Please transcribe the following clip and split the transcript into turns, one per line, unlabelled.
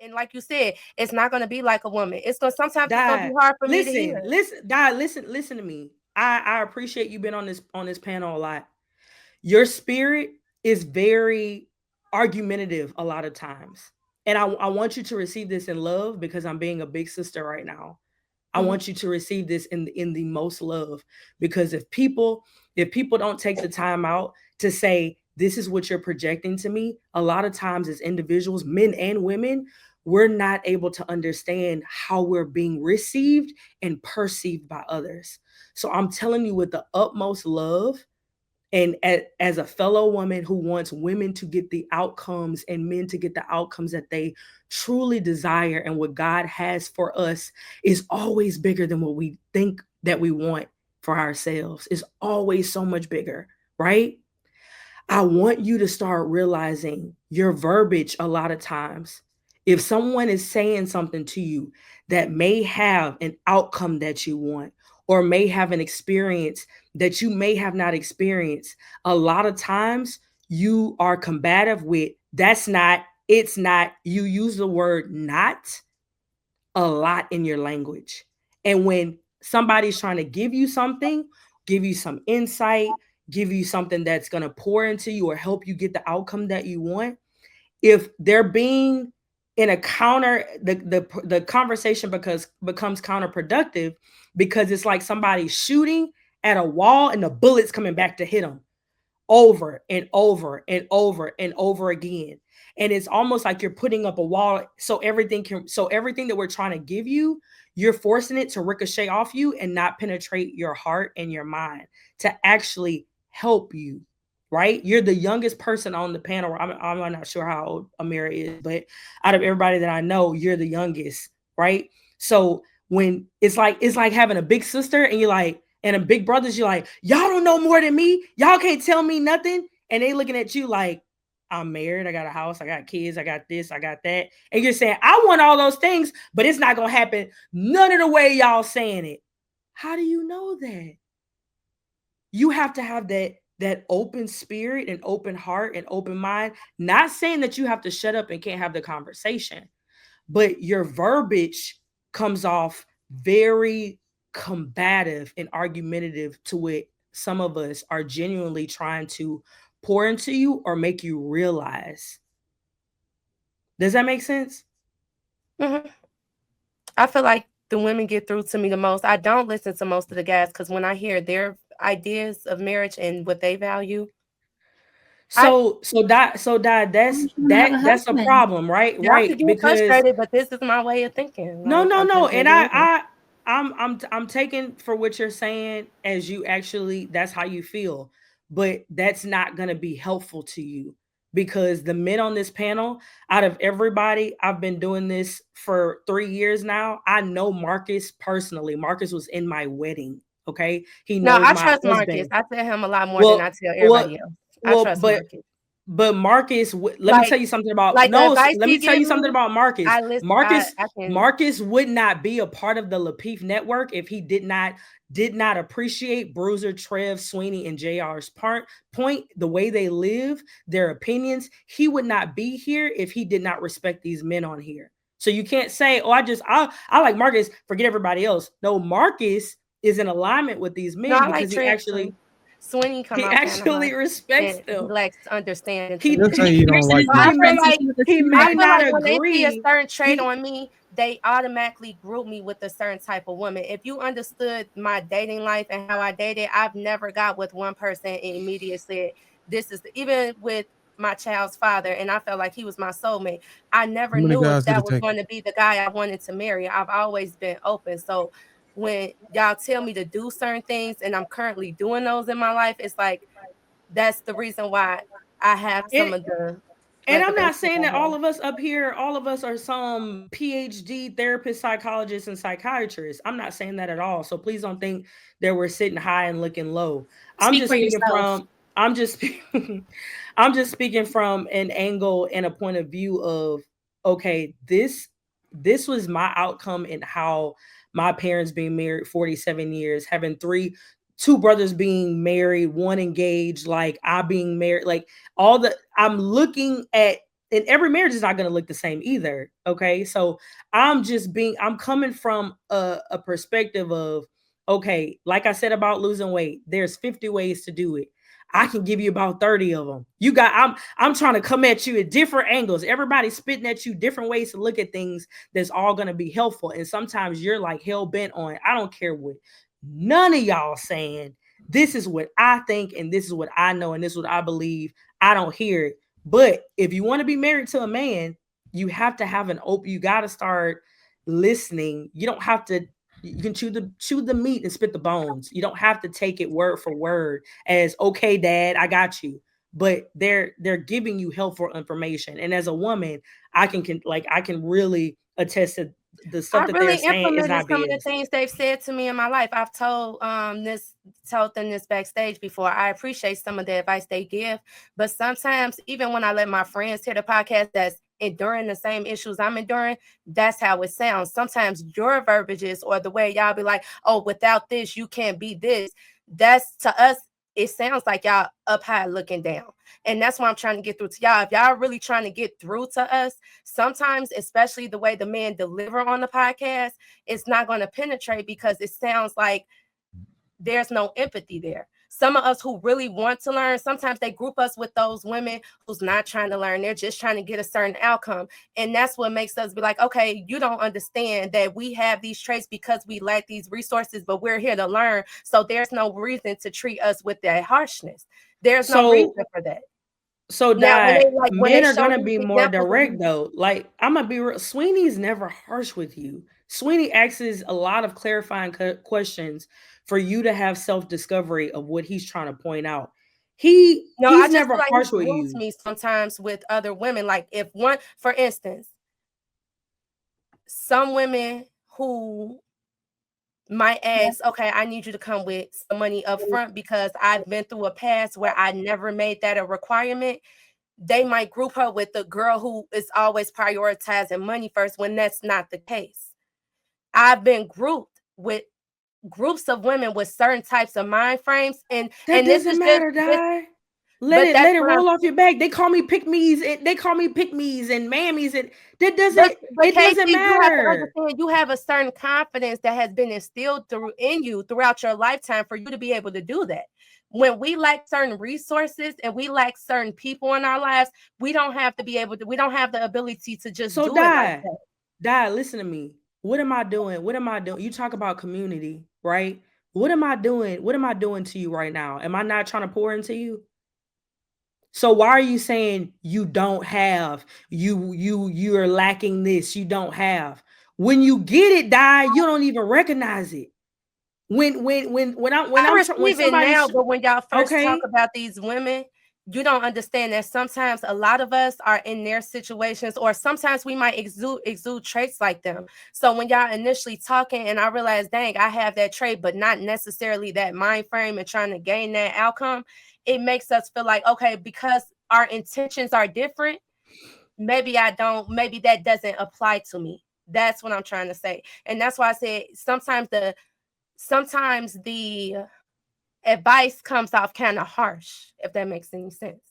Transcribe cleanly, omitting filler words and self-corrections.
And like you said, it's not going to be like a woman. Sometimes it's going to be hard for me to hear.
Listen to me. I appreciate you being on this panel a lot. Your spirit is very argumentative a lot of times. And I want you to receive this in love because I'm being a big sister right now. I want you to receive this in the most love, because if people don't take the time out to say, this is what you're projecting to me, a lot of times as individuals, men and women, we're not able to understand how we're being received and perceived by others. So I'm telling you with the utmost love, and as a fellow woman who wants women to get the outcomes and men to get the outcomes that they truly desire, and what God has for us is always bigger than what we think that we want for ourselves. It's always so much bigger, right? I want you to start realizing your verbiage a lot of times. If someone is saying something to you that may have an outcome that you want, or may have an experience that you may have not experienced, a lot of times you are combative with, that's not, it's not. You use the word not a lot in your language. And when somebody's trying to give you something, give you some insight, give you something that's going to pour into you or help you get the outcome that you want, if they're being in a counter, the conversation becomes counterproductive, because it's like somebody shooting at a wall and the bullets coming back to hit them over and over and over and over again. And it's almost like you're putting up a wall, so everything that we're trying to give you, you're forcing it to ricochet off you and not penetrate your heart and your mind to actually help you. Right? You're the youngest person on the panel. I'm not sure how old Amira is, but out of everybody that I know, you're the youngest, right? So when it's like having a big sister and you're like, and a big brothers, you're like, y'all don't know more than me. Y'all can't tell me nothing. And they looking at you like, I'm married, I got a house, I got kids, I got this, I got that. And you're saying, I want all those things, but it's not gonna happen none of the way y'all saying it. How do you know that? You have to have that open spirit and open heart and open mind. Not saying that you have to shut up and can't have the conversation, but your verbiage comes off very combative and argumentative to what some of us are genuinely trying to pour into you or make you realize. Does that make sense?
Mm-hmm. I feel like the women get through to me the most. I don't listen to most of the guys because when I hear their ideas of marriage and what they value,
that's a problem, right?
y'all
Right,
could get
because
frustrated, but this is my way of thinking.
no,
Like,
no,
I'm
no.
just gonna
And
be honest.
I'm taking for what you're saying as you actually, that's how you feel. But that's not gonna be helpful to you, because the men on this panel, out of everybody, I've been doing this for 3 years now. I know Marcus personally. Marcus was in my wedding. Okay. He
No,
knows
I
my
trust Marcus.
husband.
I tell him a lot more than I
Well,
tell
well,
everybody else. I
well,
trust Marcus.
but Marcus, let me
Like
tell you something about
like the
no.
advice
Let
he
me tell
give
you something
me,
about Marcus.
I listen.
Marcus,
I can.
Marcus would not be a part of the Lapeef Network if he did not appreciate Bruiser, Trev, Sweeney, and JR's point, the way they live, their opinions. He would not be here if he did not respect these men on here. So you can't say, "Oh, I like Marcus, forget everybody else." No, Marcus is in alignment with these
No,
men
I like
because
Trev too. Sweeney come
he
out kind of
actually
hard,
respects
and he
them.
lacks understanding to
He
me.
You'll say you don't like
So I feel
Marcus.
like
he
I
may
feel
not
like when they see a
agree.
certain trait
He
on me, they automatically group me with a certain type of woman. If you understood my dating life and how I dated, I've never got with one person and immediately said, this is even with my child's father, and I felt like he was my soulmate. I never
How many
knew if
guys did
that
it
was
take?
going to be the guy I wanted to marry. I've always been open. So when y'all tell me to do certain things and I'm currently doing those in my life, it's like that's the reason why I have some
and,
of the
and I'm not
reservations
saying
I
that
have.
all of us up here, all of us are some PhD therapists, psychologists, and psychiatrists. I'm not saying that at all. So please don't think that we're sitting high and looking low. I'm
Speak
just
for
speaking
yourself.
from I'm just I'm just speaking from an angle and a point of view of, okay, this was my outcome and how my parents being married 47 years, having two brothers being married, one engaged, like I being married, like all the I'm looking at and every marriage is not going to look the same either. Okay. So I'm coming from a perspective of, okay, like I said about losing weight, there's 50 ways to do it. I can give you about 30 of them. I'm trying to come at you at different angles. Everybody's spitting at you different ways to look at things that's all going to be helpful. And sometimes you're like hell bent on, I don't care what none of y'all saying. This is what I think, and this is what I know, and this is what I believe. I don't hear it. But if you want to be married to a man, you have to have you got to start listening. You don't have to, you can chew the meat and spit the bones. You don't have to take it word for word as, okay, dad, I got you. But they're giving you helpful information. And as a woman, I can really attest to the stuff
I
that they're
really
saying is
implemented
not
some of the
BS.
things they've said to me in my life. I've told them this backstage before. I appreciate some of the advice they give, but sometimes even when I let my friends hear the podcast that's enduring the same issues I'm enduring, that's how it sounds. Sometimes your verbiages or the way y'all be like, oh, without this, you can't be this. That's to us, it sounds like y'all up high looking down. And that's what I'm trying to get through to y'all. If y'all really trying to get through to us, sometimes, especially the way the men deliver on the podcast, it's not going to penetrate because it sounds like there's no empathy there. Some of us who really want to learn, sometimes they group us with those women who's not trying to learn. They're just trying to get a certain outcome. And that's what makes us be like, okay, you don't understand that we have these traits because we lack these resources, but we're here to learn. So there's no reason to treat us with that harshness. There's no reason for that.
So
Now,
that
when they
men are
show
gonna
these
be more
examples of
direct though. Like I'm gonna be real. Sweeney's never harsh with you. Sweeney asks a lot of clarifying questions for you to have self discovery of what he's trying to point out.
no, I
He's
just
never
feel like
harsh
he
with
groups
you.
me sometimes with other women. Like if one, for instance, some women who might ask, okay, I need you to come with some money up front because I've been through a past where I never made that a requirement. They might group her with the girl who is always prioritizing money first when that's not the case. I've been grouped with groups of women with certain types of mind frames, and
That
this
doesn't
is just
matter,
this,
die.
but that's
Let it
what I'm.
roll off your back. They call me pick me's and they call me pick me's and mammies and
But
it doesn't
Kasey, you have to
matter.
understand you have a certain confidence that has been instilled in you throughout your lifetime for you to be able to do that. When we lack certain resources and we lack certain people in our lives, we don't have to be able to, we don't have the ability to just
So
do it like that.
listen to me. What am I doing? What am I doing? You talk about community, right? What am I doing? What am I doing to you right now? Am I not trying to pour into you? So why are you saying you don't have, you're lacking this, you don't have? When you get it, you don't even recognize it.
I
When
receive it
somebody
now, but when y'all first talk
okay,
about these women, you don't understand that sometimes a lot of us are in their situations, or sometimes we might exude traits like them. So when y'all initially talking, and I realize, dang, I have that trait, but not necessarily that mind frame and trying to gain that outcome, it makes us feel like, okay, because our intentions are different, maybe maybe that doesn't apply to me. That's what I'm trying to say. And that's why I said sometimes the advice comes off kind of harsh, if that makes any sense.